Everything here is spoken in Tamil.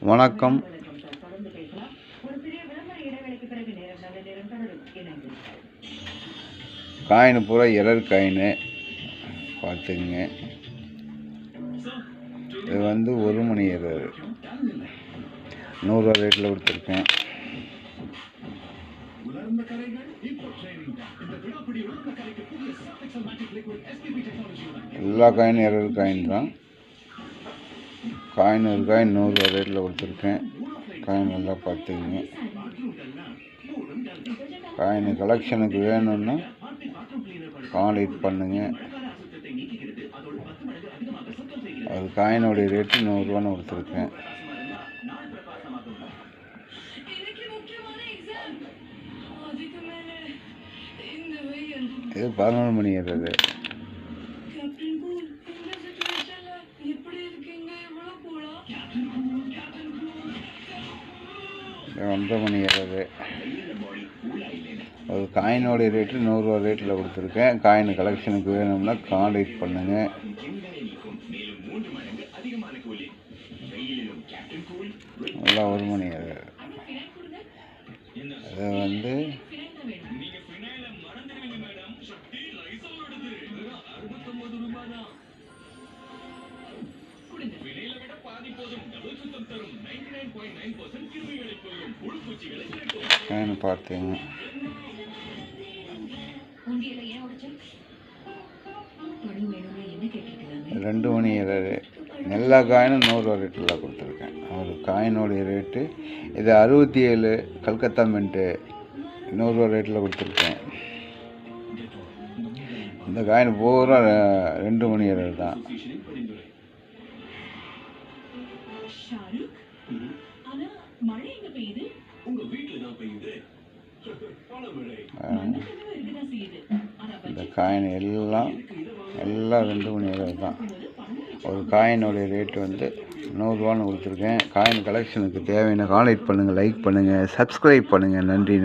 வணக்கம். காயின் பூரா எரர் காயின் பார்த்துக்குங்க. இது ஒரு மணி எரர் 100 ரூபா ரேட்டில் கொடுத்துருக்கேன். எல்லா காயினும் எரர் காயின் தான். காயின் 100 ரூபா ரேட்டில் கொடுத்துருக்கேன். காயின் நல்லா பார்த்துக்குங்க. காயின் கலெக்ஷனுக்கு வேணும்னா கான்டாக்ட் பண்ணுங்க. அது காயினுடைய ரேட்டு 100 ரூபான்னு கொடுத்துருக்கேன். இது 11 மணி ஏறது. இது 9 மணி ஏறது. அது காயினோடைய ரேட்டு 100 ரூபா ரேட்டில் கொடுத்துருக்கேன். காயின் கலெக்ஷனுக்கு வேணும்னா கான்டாக்ட் பண்ணுங்க. நல்லா 1 மணி ஏறது. அது காயின் பார்த்துங்க. 2 மணி ஏறது. எல்லா காயினும் 100 ரூபா ரேட்டில் கொடுத்துருக்கேன். ஒரு காயினுடைய ரேட்டு இது 67 கல்கத்தா மின்ட்டு 100 ரூபா ரேட்டில் கொடுத்துருக்கேன். இந்த காயின் பூரா 2 மணி ஏறது தான். இந்த காயின் எல்லாம் 2 மணி ஏறது தான். ஒரு காயினுடைய ரேட்டு 100 ரூபான்னு கொடுத்துருக்கேன். காயின் கலெக்ஷனுக்கு தேவையான கான்டாக்ட் பண்ணுங்கள், லைக் பண்ணுங்கள், சப்ஸ்கிரைப் பண்ணுங்கள். நன்றி.